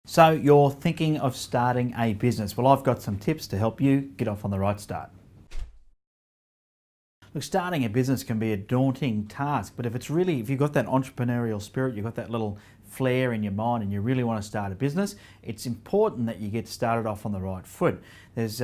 So you're thinking of starting a business. Well, I've got some tips to help you get off on the right start. Look, starting a business can be a daunting task, but if you've got that entrepreneurial spirit, you've got that little flair in your mind and you really want to start a business, it's important that you get started off on the right foot. There's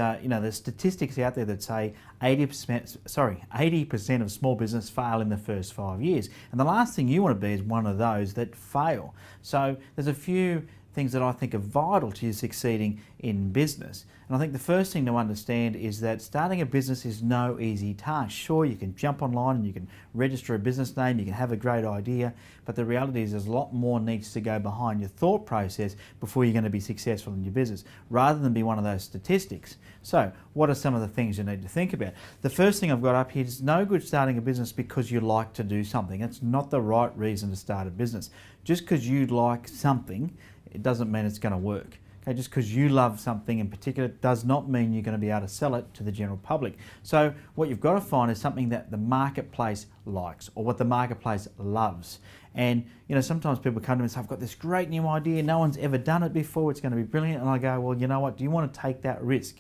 statistics out there that say 80% of small business fail in the first 5 years. And the last thing you want to be is one of those that fail. So there's a few things that I think are vital to you succeeding in business. And I think the first thing to understand is that starting a business is no easy task. Sure, you can jump online and you can register a business name, you can have a great idea, but the reality is there's a lot more needs to go behind your thought process before you're going to be successful in your business, rather than be one of those statistics. So, what are some of the things you need to think about? The first thing I've got up here is no good starting a business because you like to do something. It's not the right reason to start a business. Just because you like something, it doesn't mean it's going to work. Okay, just because you love something in particular does not mean you're going to be able to sell it to the general public. So what you've got to find is something that the marketplace likes or what the marketplace loves. And sometimes people come to me and say, I've got this great new idea, no one's ever done it before, it's going to be brilliant. And I go, well, you know what, do you want to take that risk?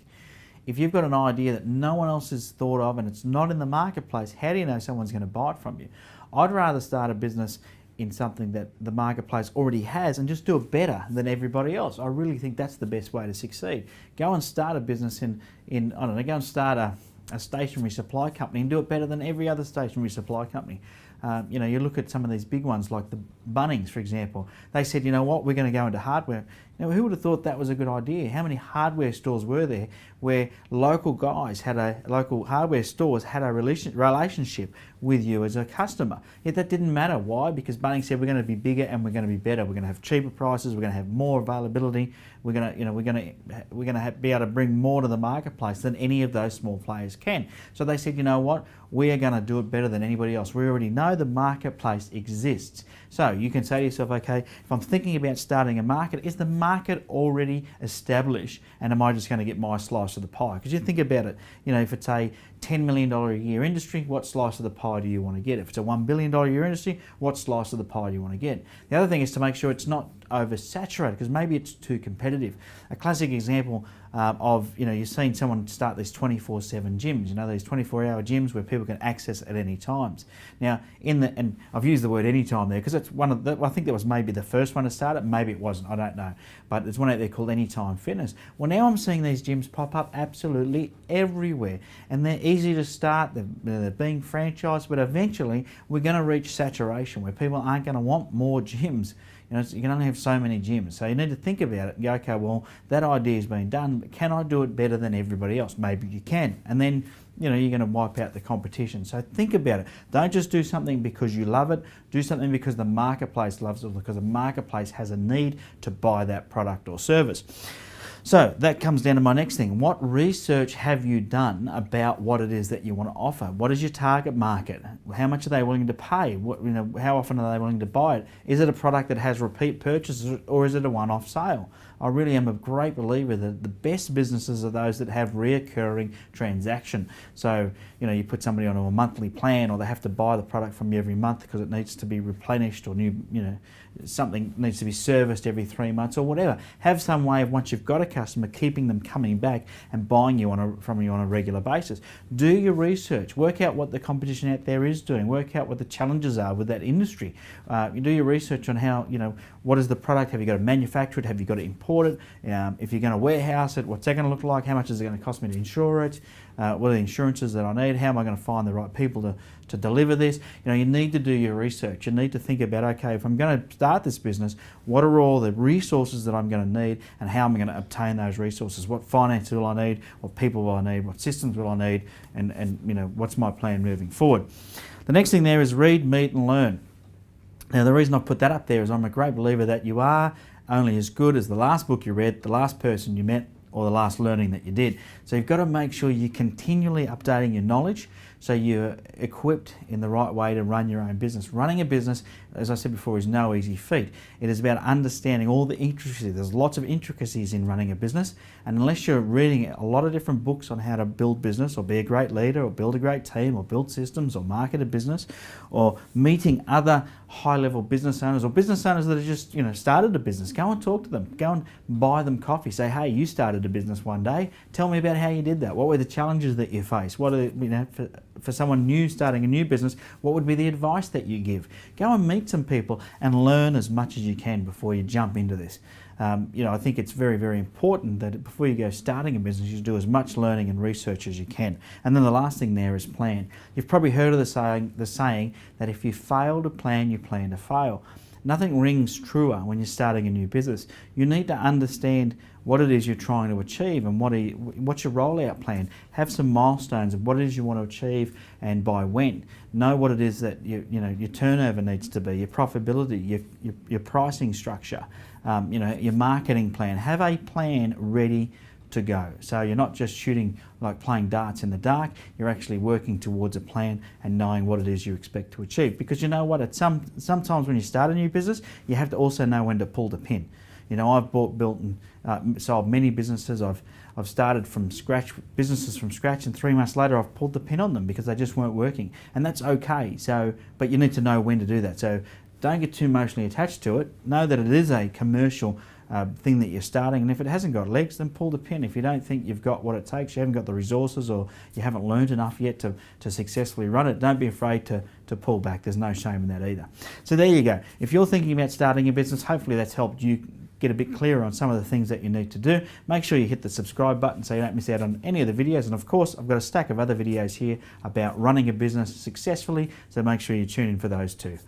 If you've got an idea that no one else has thought of and it's not in the marketplace, how do you know someone's going to buy it from you? I'd rather start a business in something that the marketplace already has and just do it better than everybody else. I really think that's the best way to succeed. Go and start a business go and start a stationery supply company and do it better than every other stationery supply company. You look at some of these big ones like the Bunnings, for example. They said, you know what, we're going to go into hardware. Who would have thought that was a good idea? How many hardware stores were there where local hardware stores had a relationship with you as a customer? Yet that didn't matter. Why? Because Bunnings said we're going to be bigger and we're going to be better. We're going to have cheaper prices. We're going to have more availability. We're going to be able to bring more to the marketplace than any of those small players can. So they said, you know what, we are going to do it better than anybody else. We already know the marketplace exists. So you can say to yourself, okay, if I'm thinking about starting a market, is the market already established and am I just going to get my slice of the pie? Because you think about it, if it's a $10 million a year industry, what slice of the pie do you want to get? If it's a $1 billion a year industry, what slice of the pie do you want to get? The other thing is to make sure it's not oversaturated, because maybe it's too competitive. A classic example you've seen someone start these 24/7 gyms, these 24-hour gyms where people can access at any times. Now, and I've used the word anytime there because it's I think that was maybe the first one to start it, maybe it wasn't, I don't know. But there's one out there called Anytime Fitness. Well, now I'm seeing these gyms pop up absolutely everywhere, and they're easy to start, they're being franchised, but eventually we're going to reach saturation where people aren't going to want more gyms. You can only have so many gyms. So you need to think about it and go, okay, well, that idea's been done, but can I do it better than everybody else? Maybe you can. And then, you're going to wipe out the competition. So think about it. Don't just do something because you love it. Do something because the marketplace loves it, because the marketplace has a need to buy that product or service. So that comes down to my next thing. What research have you done about what it is that you want to offer? What is your target market? How much are they willing to pay? How often are they willing to buy it? Is it a product that has repeat purchases or is it a one-off sale? I really am a great believer that the best businesses are those that have reoccurring transaction. So, you put somebody on a monthly plan or they have to buy the product from you every month because it needs to be replenished or something needs to be serviced every 3 months or whatever. Have some way of, once you've got a customer, keeping them coming back and buying from you on a regular basis. Do your research. Work out what the competition out there is doing. Work out what the challenges are with that industry. You do your research on how, what is the product? Have you got to manufacture it? Have you got to import it? If you're going to warehouse it, what's that going to look like? How much is it going to cost me to insure it? What are the insurances that I need? How am I going to find the right people to deliver this? You need to do your research. You need to think about, okay, if I'm going to start this business, what are all the resources that I'm going to need and how am I going to obtain those resources? What finance will I need? What people will I need? What systems will I need? And what's my plan moving forward? The next thing there is read, meet and learn. Now, the reason I put that up there is I'm a great believer that you are only as good as the last book you read, the last person you met, or the last learning that you did. So you've got to make sure you're continually updating your knowledge so you're equipped in the right way to run your own business. Running a business, as I said before, is no easy feat. It is about understanding all the intricacies. There's lots of intricacies in running a business, and unless you're reading a lot of different books on how to build business or be a great leader or build a great team or build systems or market a business or meeting other high-level business owners or business owners that have just started a business, go and talk to them. Go and buy them coffee. Say, hey, you started a business one day. Tell me about how you did that. What were the challenges that you faced? What are, for someone new starting a new business, what would be the advice that you give? Go and meet some people and learn as much as you can before you jump into this. I think it's very, very important that before you go starting a business, you do as much learning and research as you can. And then the last thing there is plan. You've probably heard of the saying that if you fail to plan, you plan to fail. Nothing rings truer when you're starting a new business. You need to understand what it is you're trying to achieve and what's your rollout plan. Have some milestones of what it is you want to achieve and by when. Know what it is that your turnover needs to be, your profitability, your pricing structure, your marketing plan. Have a plan ready to go. So you're not just shooting like playing darts in the dark, you're actually working towards a plan and knowing what it is you expect to achieve. Because you know what, sometimes when you start a new business, you have to also know when to pull the pin. I've built and sold many businesses. I've started from scratch, businesses from scratch, and 3 months later I've pulled the pin on them because they just weren't working. And that's okay. But you need to know when to do that. So don't get too emotionally attached to it. Know that it is a commercial thing that you're starting, and if it hasn't got legs, then pull the pin. If you don't think you've got what it takes, you haven't got the resources, or you haven't learned enough yet to successfully run it, don't be afraid to pull back. There's no shame in that either. So there you go. If you're thinking about starting a business, hopefully that's helped you get a bit clearer on some of the things that you need to do. Make sure you hit the subscribe button so you don't miss out on any of the videos. And of course, I've got a stack of other videos here about running a business successfully, so make sure you tune in for those too.